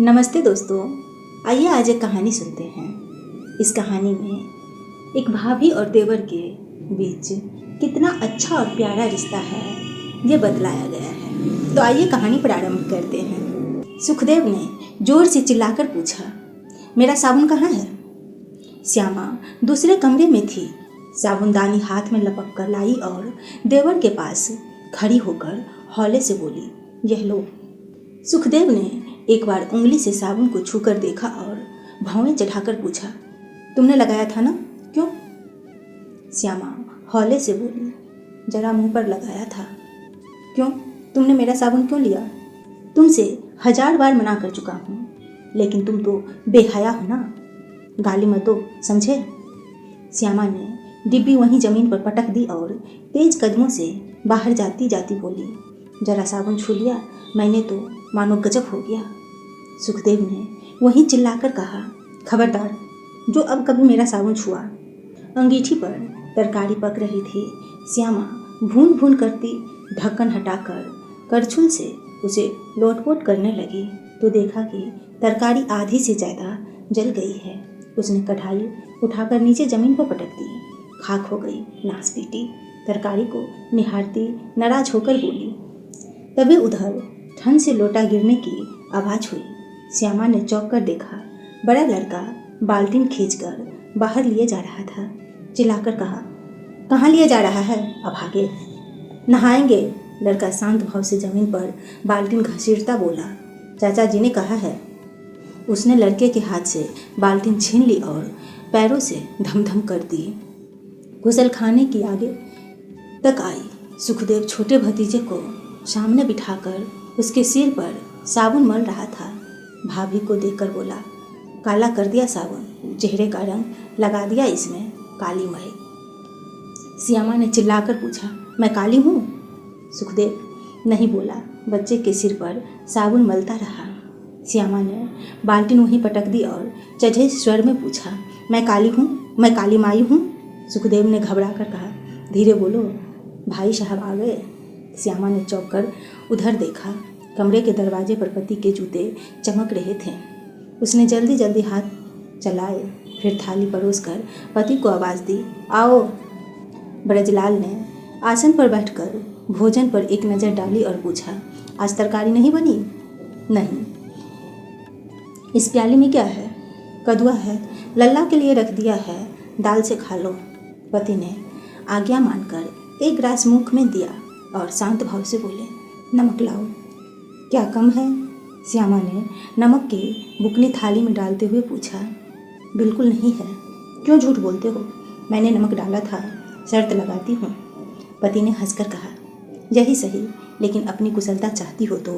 नमस्ते दोस्तों, आइए आज एक कहानी सुनते हैं। इस कहानी में एक भाभी और देवर के बीच कितना अच्छा और प्यारा रिश्ता है ये बतलाया गया है। तो आइए कहानी प्रारंभ करते हैं। सुखदेव ने जोर से चिल्लाकर पूछा, मेरा साबुन कहाँ है? श्यामा दूसरे कमरे में थी। साबुनदानी हाथ में लपक कर लाई और देवर के पास खड़ी होकर हौले से बोली, यह लो। सुखदेव ने एक बार उंगली से साबुन को छूकर देखा और भौवें चढ़ाकर पूछा, तुमने लगाया था ना, क्यों? श्यामा हौले से बोली, जरा मुंह पर लगाया था। क्यों? तुमने मेरा साबुन क्यों लिया? तुमसे 1000 बार मना कर चुका हूँ, लेकिन तुम तो बेहया हो ना, गाली मत दो, समझे? श्यामा ने डिब्बी वहीं जमीन पर पटक दी और तेज कदमों से बाहर जाती जाती बोली, जरा साबुन छू लिया मैंने तो मानो गजब हो गया। सुखदेव ने वहीं चिल्लाकर कहा, खबरदार, जो अब कभी मेरा साबुन छुआ। अंगीठी पर तरकारी पक रही थी। श्यामा भून भून करती ढक्कन हटाकर करछुल से उसे लोटपोट करने लगी तो देखा कि तरकारी आधी से ज़्यादा जल गई है। उसने कढ़ाई उठाकर नीचे ज़मीन पर पटक दी। खाक हो गई, नास पीटी। तरकारी को निहारती नाराज होकर बोली। तभी उधर ठंड से लोटा गिरने की आवाज़ हुई। श्यामा ने चौंक कर देखा, बड़ा लड़का बाल्टीन खींचकर बाहर लिए जा रहा था। चिल्लाकर कहा, कहाँ लिए जा रहा है? अब आगे नहाएंगे। लड़का शांत भाव से जमीन पर बाल्टीन घसीटता बोला, चाचा जी ने कहा है। उसने लड़के के हाथ से बाल्टीन छीन ली और पैरों से धमधम कर दी। गुसलखाने की आगे तक आई। सुखदेव छोटे भतीजे को सामने बिठाकर उसके सिर पर साबुन मल रहा था। भाभी को देखकर बोला, काला कर दिया साबुन, चेहरे का रंग लगा दिया इसमें काली मय। श्यामा ने चिल्लाकर पूछा, मैं काली हूँ? सुखदेव नहीं बोला, बच्चे के सिर पर साबुन मलता रहा। श्यामा ने बाल्टीन वहीं पटक दी और चढ़े स्वर में पूछा, मैं काली हूँ? मैं काली माई हूँ? सुखदेव ने घबरा कर कहा, धीरे बोलो, भाई साहब आ गए। श्यामा ने चौंक कर उधर देखा। कमरे के दरवाजे पर पति के जूते चमक रहे थे। उसने जल्दी जल्दी हाथ चलाए, फिर थाली परोसकर पति को आवाज़ दी, आओ। ब्रजलाल ने आसन पर बैठकर भोजन पर एक नज़र डाली और पूछा, आज तरकारी नहीं बनी? नहीं। इस प्याली में क्या है? कदुआ है, लल्ला के लिए रख दिया है, दाल से खा लो। पति ने आज्ञा मानकर एक गिलास मुख में दिया और शांत भाव से बोले, नमक लाओ। क्या कम है? श्यामा ने नमक की बुकनी थाली में डालते हुए पूछा। बिल्कुल नहीं है। क्यों झूठ बोलते हो? मैंने नमक डाला था, शर्त लगाती हूँ। पति ने हंसकर कहा, यही सही, लेकिन अपनी कुशलता चाहती हो तो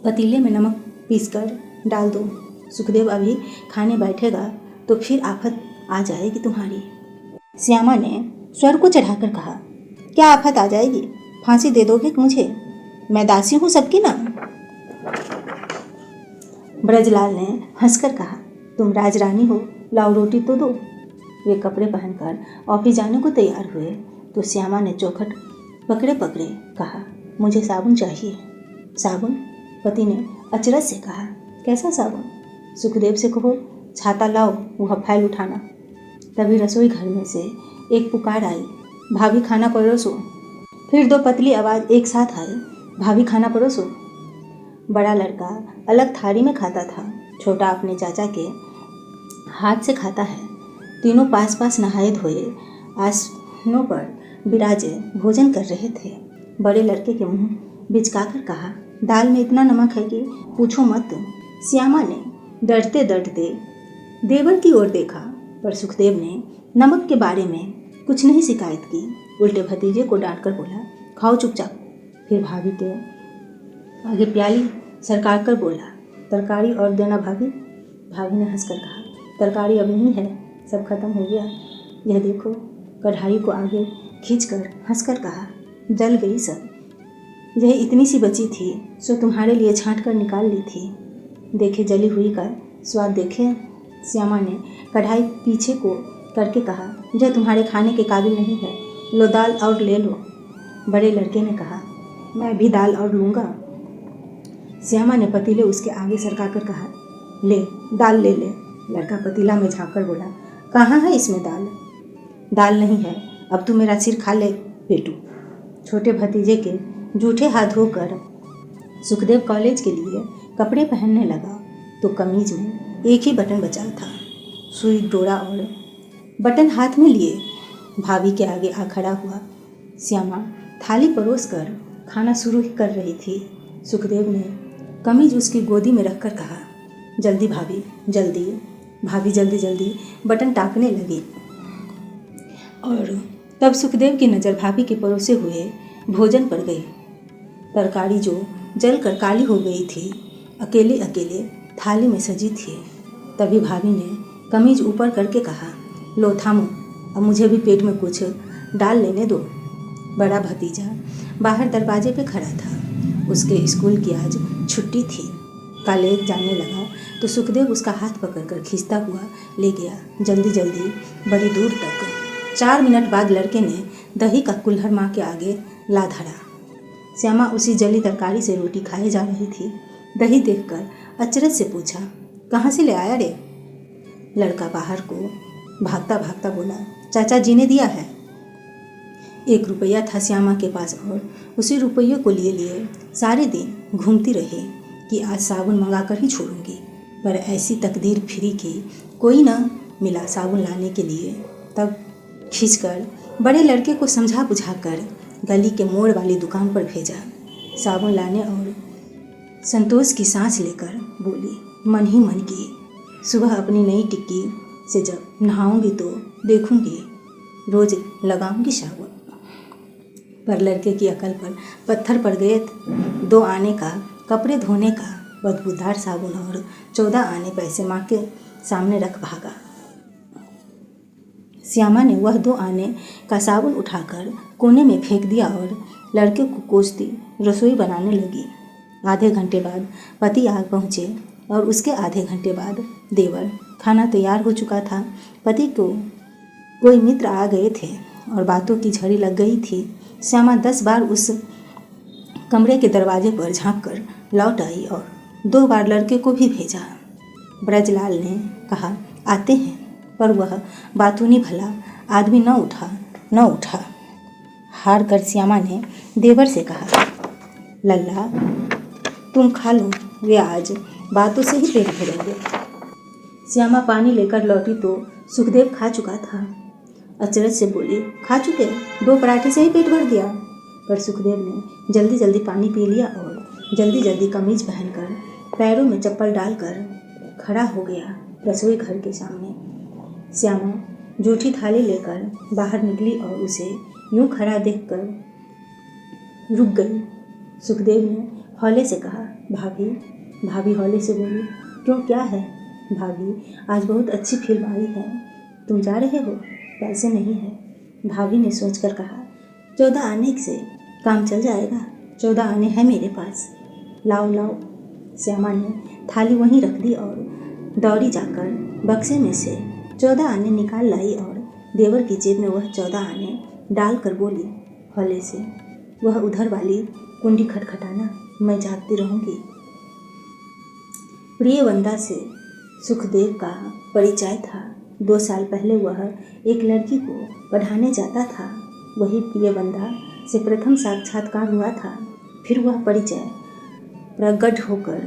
पतीले में नमक पीसकर डाल दो। सुखदेव अभी खाने बैठेगा तो फिर आफत आ जाएगी तुम्हारी। श्यामा ने स्वर को चढ़ाकर कहा, क्या आफत आ जाएगी? फांसी दे दोगे मुझे? मैं दासी हूँ सबकी ना। ब्रजलाल ने हंसकर कहा, तुम राजरानी हो, लाओ रोटी तो दो। वे कपड़े पहनकर ऑफिस जाने को तैयार हुए तो श्यामा ने चौखट पकड़े पकड़े कहा, मुझे साबुन चाहिए। साबुन? पति ने अचरज से कहा, कैसा साबुन? सुखदेव से कहो छाता लाओ, वह फाइल उठाना। तभी रसोई घर में से एक पुकार आई, भाभी खाना परोसो। फिर दो पतली आवाज़ एक साथ आई, भाभी खाना परोसो। बड़ा लड़का अलग थाली में खाता था, छोटा अपने चाचा के हाथ से खाता है। तीनों पास पास नहाए धोए आसनों पर विराजे भोजन कर रहे थे। बड़े लड़के के मुंह बिचकाकर कहा, दाल में इतना नमक है कि पूछो मत। श्यामा ने डरते डरते देवर की ओर देखा, पर सुखदेव ने नमक के बारे में कुछ नहीं शिकायत की। उल्टे भतीजे को डांटकर बोला, खाओ चुपचाप। फिर भाभी के आगे प्याली सरकार कर बोला, तरकारी और देना भाभी। भाभी ने हंसकर कहा, तरकारी अब नहीं है, सब खत्म हो गया। यह देखो। कढ़ाई को आगे खींचकर हंसकर कहा, जल गई सब। यह इतनी सी बची थी सो तुम्हारे लिए छांट कर निकाल ली थी। देखे जली हुई का स्वाद देखे। श्यामा ने कढ़ाई पीछे को करके कहा, यह तुम्हारे खाने के काबिल नहीं है, लो दाल और ले लो। बड़े लड़के ने कहा, मैं भी दाल और लूँगा। श्यामा ने पतीले उसके आगे सरकाकर कहा, ले दाल ले ले। लड़का पतीला में झाँककर बोला, कहाँ है इसमें दाल? दाल नहीं है, अब तू मेरा सिर खा ले पेटू। छोटे भतीजे के जूठे हाथ धोकर सुखदेव कॉलेज के लिए कपड़े पहनने लगा तो कमीज में एक ही बटन बचा था। सुई डोरा और बटन हाथ में लिए भाभी के आगे आ खड़ा हुआ। श्यामा थाली परोस कर खाना शुरू कर रही थी। सुखदेव ने कमीज उसकी गोदी में रखकर कहा, जल्दी भाभी जल्दी। भाभी जल्दी जल्दी बटन टाँकने लगी और तब सुखदेव की नज़र भाभी के परोसे हुए भोजन पर गई। तरकारी जो जलकर काली हो गई थी अकेले अकेले थाली में सजी थी। तभी भाभी ने कमीज ऊपर करके कहा, लो थामो, अब मुझे भी पेट में कुछ डाल लेने दो। बड़ा भतीजा बाहर दरवाजे पे खड़ा था। उसके स्कूल की आज छुट्टी थी। कॉलेज जाने लगा तो सुखदेव उसका हाथ पकड़कर खींचता हुआ ले गया जल्दी जल्दी बड़ी दूर तक। 4 मिनट बाद लड़के ने दही का कुल्हड़ माँ के आगे ला धरा। श्यामा उसी जली तरकारी से रोटी खाए जा रही थी। दही देखकर अचरज से पूछा, कहाँ से ले आया रे? लड़का बाहर को भागता भागता बोला, चाचा जी ने दिया है। 1 रुपया था श्यामा के पास और उसी रुपये को लिए सारे दिन घूमती रही कि आज साबुन मंगा कर ही छोड़ूंगी। पर ऐसी तकदीर फिरी कि कोई न मिला साबुन लाने के लिए। तब खींचकर बड़े लड़के को समझा बुझाकर गली के मोड़ वाली दुकान पर भेजा साबुन लाने और संतोष की सांस लेकर बोली मन ही मन की, सुबह अपनी नई टिक्की से जब नहाऊंगी तो देखूंगी, रोज लगाऊंगी साबुन। पर लड़के की अकल पर पत्थर पड़ गए। 2 आने का कपड़े धोने का बदबूदार साबुन और 14 आने पैसे माँ के सामने रख भागा। श्यामा ने वह 2 आने का साबुन उठाकर कोने में फेंक दिया और लड़के को कोसती रसोई बनाने लगी। आधे घंटे बाद पति आ पहुँचे और उसके आधे घंटे बाद देवर। खाना तैयार हो चुका था। पति को कोई मित्र आ गए थे और बातों की झड़ी लग गई थी। श्यामा 10 बार उस कमरे के दरवाजे पर झाँक कर लौट आई और 2 बार लड़के को भी भेजा। ब्रजलाल ने कहा, आते हैं, पर वह बातूनी भला आदमी न उठा। हार कर श्यामा ने देवर से कहा, लल्ला तुम खा लो, वे आज बातों से ही पेट भरेंगे। श्यामा पानी लेकर लौटी तो सुखदेव खा चुका था। अचरज से बोली, खा चुके? 2 पराठे से ही पेट भर दिया? पर सुखदेव ने जल्दी जल्दी पानी पी लिया और जल्दी जल्दी कमीज पहनकर पैरों में चप्पल डालकर खड़ा हो गया रसोई घर के सामने। श्यामा जूठी थाली लेकर बाहर निकली और उसे यूं खड़ा देखकर रुक गई। सुखदेव ने हौले से कहा, भाभी हौले से बोली, क्यों क्या है? भाभी आज बहुत अच्छी फिल्म आई है, तुम जा रहे हो? पैसे नहीं है। भाभी ने सोचकर कहा, 14 आने से काम चल जाएगा। 14 आने हैं मेरे पास, लाओ। श्यामा ने थाली वहीं रख दी और दौड़ी जाकर बक्से में से 14 आने निकाल लाई और देवर की जेब में वह 14 आने डालकर बोली हौले से, वह उधर वाली कुंडी खटखटाना, मैं जागती रहूँगी। प्रियवंदा से सुखदेव का परिचय था। 2 साल पहले वह एक लड़की को पढ़ाने जाता था। वही प्रियवंदा से प्रथम साक्षात्कार हुआ था। फिर वह परिचय प्रकट होकर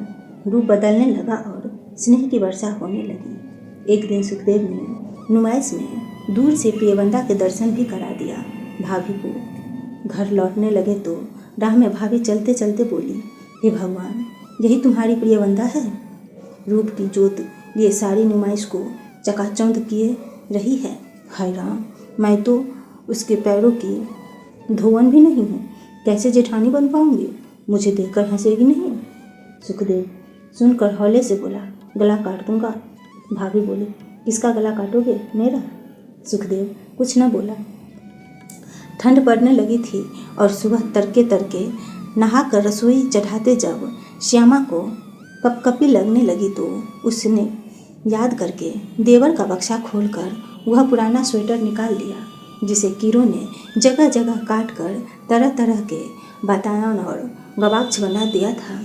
रूप बदलने लगा और स्नेह की वर्षा होने लगी। एक दिन सुखदेव ने नुमाइश में दूर से प्रियवंदा के दर्शन भी करा दिया भाभी को। घर लौटने लगे तो राह में भाभी चलते चलते बोली, हे भगवान, यही तुम्हारी प्रियवंदा है? रूप की जोत ये सारी नुमाइश को चकाचौंध किए रही है। हाय राम, मैं तो उसके पैरों की धोवन भी नहीं हूँ, कैसे जेठानी बन पाऊँगी? मुझे देखकर हंसेगी नहीं? सुखदेव सुनकर हौले से बोला, गला काट दूंगा। भाभी बोली, किसका गला काटोगे? मेरा। सुखदेव कुछ न बोला। ठंड पड़ने लगी थी और सुबह तड़के तड़के नहाकर रसोई चढ़ाते जब श्यामा को कपकपी लगने लगी तो उसने याद करके देवर का बक्सा खोलकर वह पुराना स्वेटर निकाल लिया जिसे कीरों ने जगह जगह काट कर तरह तरह के बतायन और गवाक्ष बना दिया था।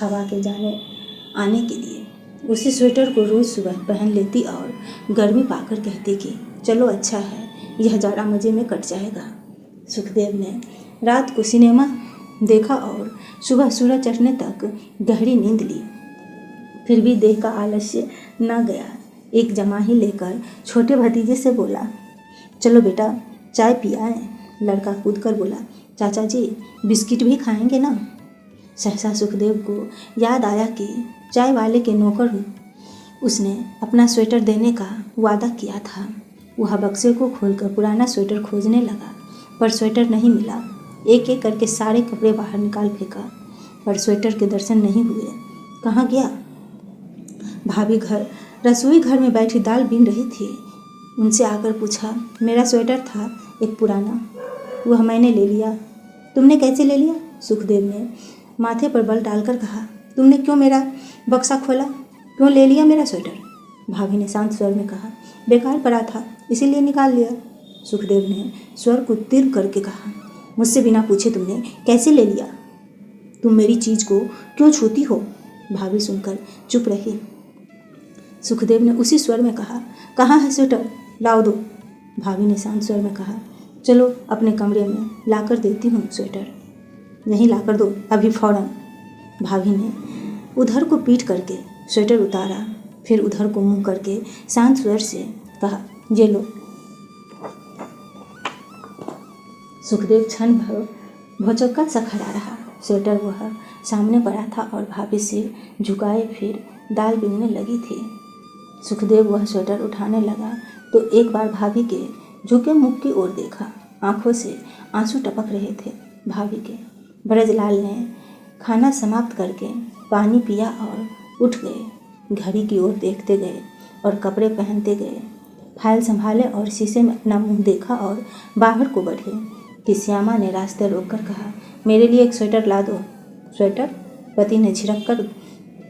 हवा के जाने आने के लिए। उसी स्वेटर को रोज़ सुबह पहन लेती और गर्मी पाकर कहती कि चलो अच्छा है, यह जाड़ा मज़े में कट जाएगा। सुखदेव ने रात को सिनेमा देखा और सुबह सूरज चढ़ने तक गहरी नींद ली। फिर भी देह का आलस्य न गया। एक जमाही लेकर छोटे भतीजे से बोला, चलो बेटा चाय पियाएं। लड़का कूद कर बोला, चाचा जी बिस्किट भी खाएंगे ना। सहसा सुखदेव को याद आया कि चाय वाले के नौकर हूँ, उसने अपना स्वेटर देने का वादा किया था। वह बक्से को खोलकर पुराना स्वेटर खोजने लगा, पर स्वेटर नहीं मिला। एक एक करके सारे कपड़े बाहर निकाल फेंका, पर स्वेटर के दर्शन नहीं हुए। कहाँ गया? भाभी रसोई घर में बैठी दाल बीन रही थी। उनसे आकर पूछा, मेरा स्वेटर था एक पुराना, वह मैंने ले लिया। तुमने कैसे ले लिया? सुखदेव ने माथे पर बल डालकर कहा, तुमने क्यों मेरा बक्सा खोला? क्यों ले लिया मेरा स्वेटर? भाभी ने शांत स्वर में कहा, बेकार पड़ा था इसीलिए निकाल लिया। सुखदेव ने स्वर को तीव्र करके कहा, मुझसे बिना पूछे तुमने कैसे ले लिया? तुम मेरी चीज़ को क्यों छूती हो? भाभी सुनकर चुप रही। सुखदेव ने उसी स्वर में कहा, कहाँ है स्वेटर? लाओ दो। भाभी ने शांत स्वर में कहा, चलो अपने कमरे में लाकर देती हूँ स्वेटर। यहीं लाकर दो अभी फौरन। भाभी ने उधर को पीट करके स्वेटर उतारा, फिर उधर को मुंह करके शांत स्वर से कहा, ये लो। सुखदेव क्षण भर भौचक्का सा खड़ा रहा। स्वेटर वह सामने पड़ा था और भाभी सिर झुकाए फिर दाल बीनने लगी थी। सुखदेव वह स्वेटर उठाने लगा तो एक बार भाभी के झुके मुख की ओर देखा। आंखों से आंसू टपक रहे थे भाभी के। ब्रजलाल ने खाना समाप्त करके पानी पिया और उठ गए। घड़ी की ओर देखते गए और कपड़े पहनते गए। फाइल संभाले और शीशे में अपना मुंह देखा और बाहर को बढ़े कि श्यामा ने रास्ते रोककर कहा, मेरे लिए एक स्वेटर ला दो। स्वेटर? पति ने झिड़क कर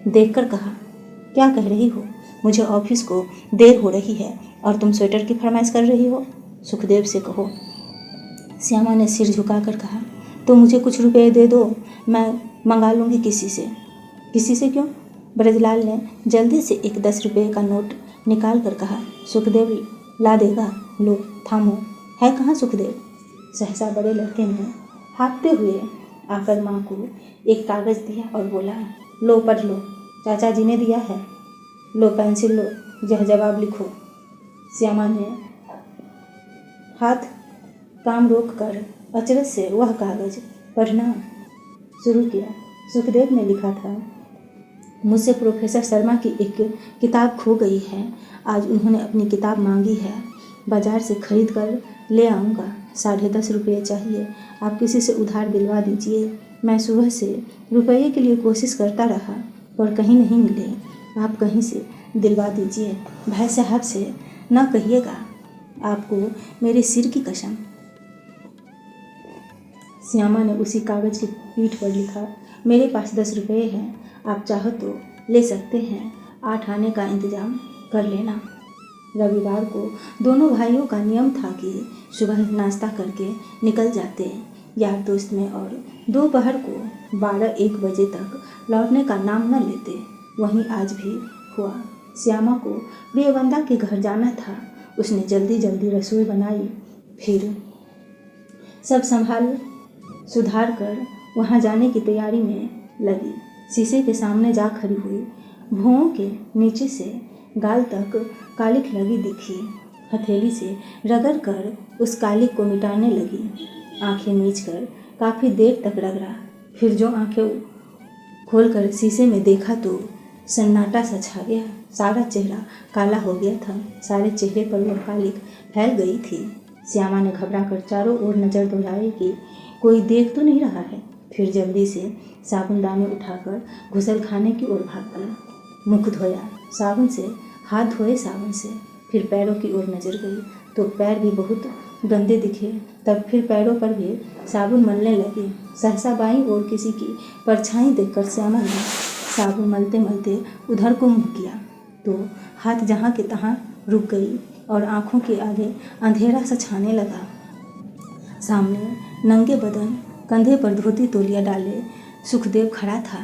देखकर कहा, क्या कह रही हो? मुझे ऑफिस को देर हो रही है और तुम स्वेटर की फरमाइश कर रही हो? सुखदेव से कहो। श्यामा ने सिर झुकाकर कहा, तो मुझे कुछ रुपए दे दो, मैं मंगा लूँगी किसी से। किसी से क्यों? ब्रजलाल ने जल्दी से एक 10 रुपये का नोट निकाल कर कहा। सुखदेव ला देगा। लो थामो। है कहाँ सुखदेव? सहसा बड़े लड़के ने हाँकते हुए आकर माँ को एक कागज़ दिया और बोला, लो पढ़ लो, चाचा जी ने दिया है। लो पेंसिल लो, यह जवाब लिखो। श्यामा ने हाथ काम रोक कर अचरज से वह कागज़ पढ़ना शुरू किया। सुखदेव ने लिखा था, मुझसे प्रोफेसर शर्मा की एक किताब खो गई है। आज उन्होंने अपनी किताब मांगी है, बाज़ार से खरीद कर ले आऊँगा। 10.5 रुपये चाहिए, आप किसी से उधार दिलवा दीजिए। मैं सुबह से रुपये के लिए कोशिश करता रहा पर कहीं नहीं मिले, आप कहीं से दिलवा दीजिए। भाई साहब से न कहिएगा, आपको मेरे सिर की कसम। श्यामा ने उसी कागज़ की पीठ पर लिखा, मेरे पास 10 रुपये हैं, आप चाहो तो ले सकते हैं, 8 आने का इंतज़ाम कर लेना। रविवार को दोनों भाइयों का नियम था कि सुबह नाश्ता करके निकल जाते यार दोस्त में और दोपहर को 12-1 बजे तक लौटने का नाम न लेते। वहीं आज भी हुआ। श्यामा को प्रियवंदा के घर जाना था। उसने जल्दी जल्दी रसोई बनाई, फिर सब संभाल सुधार कर वहाँ जाने की तैयारी में लगी। शीशे के सामने जा खड़ी हुई, भुओं के नीचे से गाल तक कालिख लगी दिखी। हथेली से रगड़ कर उस कालिख को मिटाने लगी। आंखें मीच कर काफ़ी देर तक रगड़ा। फिर जो आंखें खोलकर शीशे में देखा तो सन्नाटा सा छा गया। सारा चेहरा काला हो गया था। सारे चेहरे पर वह कालिख फैल गई थी। श्यामा ने घबराकर चारों ओर नज़र दौड़ाई कि कोई देख तो नहीं रहा है। फिर जल्दी से साबुनदानी उठाकर घुसलखाने की ओर भाग गया। मुख धोया साबुन से, हाथ धोए साबुन से। फिर पैरों की ओर नजर गई तो पैर भी बहुत गंदे दिखे। तब फिर पैरों पर भी साबुन मलने लगी। सहसा बाईं ओर किसी की परछाई देखकर श्यामा ने साबुन मलते मलते उधर को मुँह किया तो हाथ जहाँ के तहाँ रुक गई और आँखों के आगे अंधेरा सा छाने लगा। सामने नंगे बदन, कंधे पर धोती तौलिया डाले सुखदेव खड़ा था।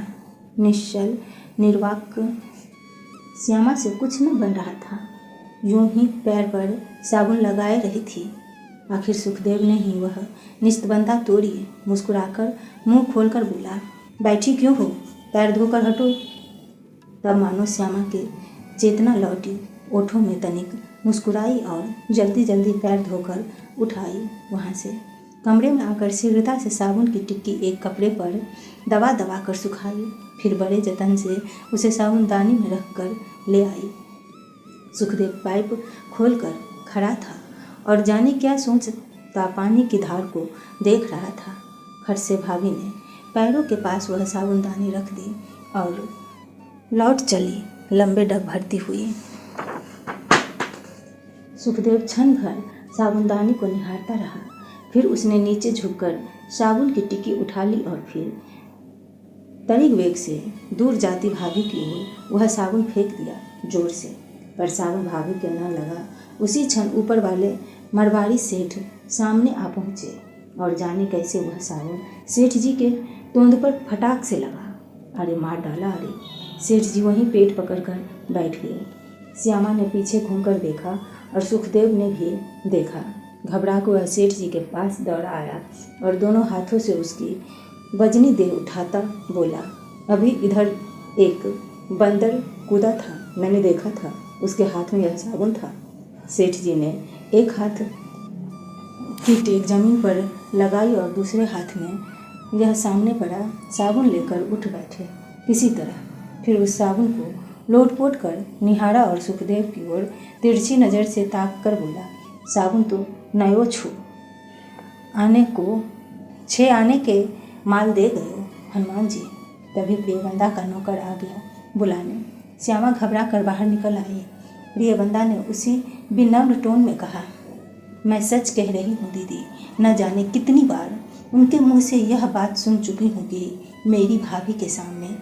निश्चल निर्वाक श्यामा से कुछ न बन रहा था। यूं ही पैर पर साबुन लगाए रही थी। आखिर सुखदेव ने ही वह निस्तबंधा तोड़ी। मुस्कुराकर मुंह खोलकर बोला, बैठी क्यों हो, पैर धोकर हटो। तब मानो श्यामा के चेतना लौटी, ओठों में तनिक मुस्कुराई और जल्दी जल्दी पैर धोकर उठाई। वहाँ से कमरे में आकर शीघ्रता से साबुन की टिक्की एक कपड़े पर दबा दबा कर सुखाई। फिर बड़े जतन से उसे साबुनदानी में रख कर ले आई। सुखदेव पाइप खोलकर खड़ा था और जाने क्या सोचता पानी की धार को देख रहा था। खट से भाभी ने पैरों के पास वह साबुनदानी रख दी और लौट चली लंबे डग भरती हुई। सुखदेव क्षण भर साबुनदानी को निहारता रहा। फिर उसने नीचे झुककर साबुन की टिक्की उठा ली और फिर तनिक वेग से दूर जाती भाभी की ओर वह साबुन फेंक दिया जोर से। पर साबुन भाभी के न लगा। उसी क्षण ऊपर वाले मरवाड़ी सेठ सामने आ पहुँचे और जाने कैसे वह साबुन सेठ जी के तोंद पर फटाक से लगा। अरे मार डाला अरे। सेठ जी वहीं पेट पकड़कर बैठ गए। श्यामा ने पीछे घूमकर देखा और सुखदेव ने भी देखा। घबरा कर वह सेठ जी के पास दौड़ा आया और दोनों हाथों से उसकी बजनी दे उठाता बोला, अभी इधर एक बंदर कूदा था, मैंने देखा था, उसके हाथ में यह साबुन था। सेठ जी ने एक हाथ की टेक जमीन पर लगाई और दूसरे हाथ में यह सामने पड़ा साबुन लेकर उठ बैठे किसी तरह। फिर उस साबुन को लोट-पोट कर निहारा और सुखदेव की ओर तिरछी नज़र से ताक कर बोला, साबुन तो नयो छू आने को 6 आने के माल दे गए हनुमान जी। तभी प्रियबंदा का नौकर आ गया बुलाने। श्यामा घबरा कर बाहर निकल आई। प्रियबंदा ने उसी विनम्र टोन में कहा, मैं सच कह रही हूँ दीदी, न जाने कितनी बार उनके मुंह से यह बात सुन चुकी हूँ कि मेरी भाभी के सामने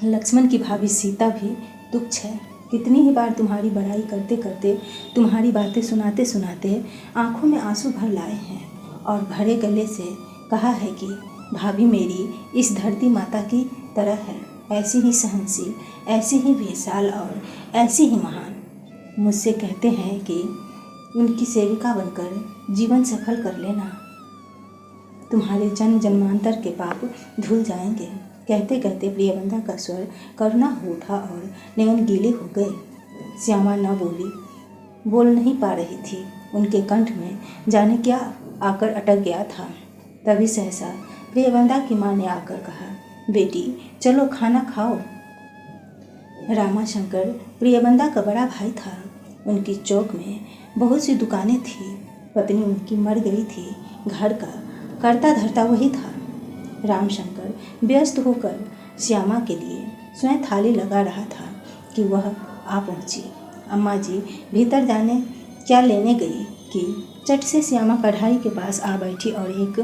लक्ष्मण की भाभी सीता भी तुच्छ है। कितनी ही बार तुम्हारी बड़ाई करते करते, तुम्हारी बातें सुनाते सुनाते आंखों में आंसू भर लाए हैं और भरे गले से कहा है कि भाभी मेरी इस धरती माता की तरह है, ऐसी ही सहनशील, ऐसी ही बेसाल और ऐसी ही महान। मुझसे कहते हैं कि उनकी सेविका बनकर जीवन सफल कर लेना, तुम्हारे जन्म जन्मांतर के पाप धुल जाएंगे। कहते कहते प्रियबंदा का स्वर करुणा हो उठा और नयन गीले हो गए। श्यामा न बोली, बोल नहीं पा रही थी। उनके कंठ में जाने क्या आकर अटक गया था। तभी सहसा प्रियबंदा की माँ ने आकर कहा, बेटी चलो खाना खाओ। रामाशंकर प्रियबंदा का बड़ा भाई था। उनकी चौक में बहुत सी दुकानें थी। पत्नी उनकी मर गई थी। घर का करता धरता वही था। रामशंकर व्यस्त होकर श्यामा के लिए स्वयं थाली लगा रहा था कि वह आ पहुंची। अम्मा जी भीतर जाने क्या लेने गई कि चट से श्यामा कढ़ाई के पास आ बैठी और एक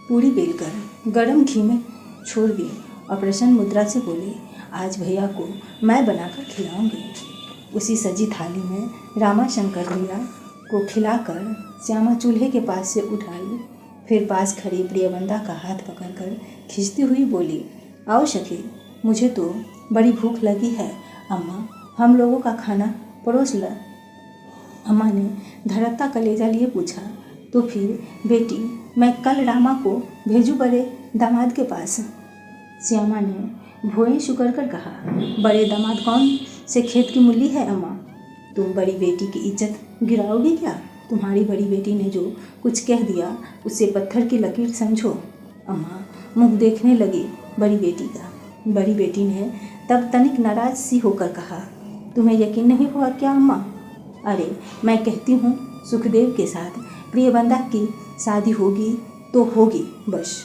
पूरी बेलकर गरम घी में छोड़ दी और प्रसन्न मुद्रा से बोली, आज भैया को मैं बनाकर खिलाऊंगी। उसी सजी थाली में रामाशंकर भैया को खिलाकर श्यामा चूल्हे के पास से उठ आई। फिर पास खड़ी प्रियबंदा का हाथ पकड़कर खींचती हुई बोली, आओ सखी, मुझे तो बड़ी भूख लगी है। अम्मा हम लोगों का खाना परोस ला। अम्मा ने धड़कता कलेजा लिए पूछा, तो फिर बेटी मैं कल रामा को भेजूं बड़े दामाद के पास। श्यामा ने भोएं शुकर कर कहा, बड़े दामाद कौन से खेत की मूली है अम्मा, तुम बड़ी बेटी की इज्जत गिराओगे क्या? तुम्हारी बड़ी बेटी ने जो कुछ कह दिया उसे पत्थर की लकीर समझो। अम्मा मुँह देखने लगी बड़ी बेटी का। बड़ी बेटी ने तब तनिक नाराज सी होकर कहा, तुम्हें यकीन नहीं हुआ क्या अम्मा? अरे मैं कहती हूँ सुखदेव के साथ प्रियबंदा की शादी होगी तो होगी बस।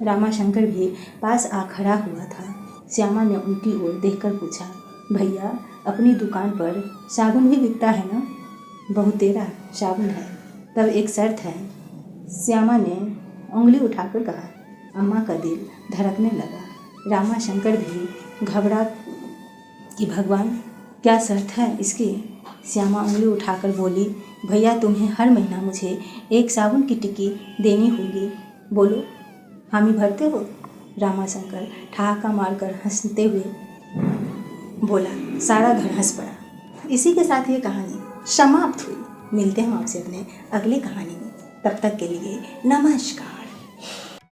रामाशंकर भी पास आ खड़ा हुआ था। श्यामा ने उनकी ओर देखकर पूछा, भैया अपनी दुकान पर साबुन भी बिकता है ना? बहु तेरा साबुन है, तब एक शर्त है। श्यामा ने उंगली उठाकर कहा। अम्मा का दिल धड़कने लगा। रामाशंकर भी घबरा कि भगवान क्या शर्त है इसकी। श्यामा उंगली उठाकर बोली, भैया तुम्हें हर महीना मुझे एक साबुन की टिक्की देनी होगी। बोलो हामी भरते हो? रामाशंकर ठहाका मारकर हंसते हुए बोला। सारा घर हंस पड़ा। इसी के साथ ये कहानी समाप्त हुई। मिलते हैं आपसे अपने अगली कहानी में। तब तक के लिए नमस्कार।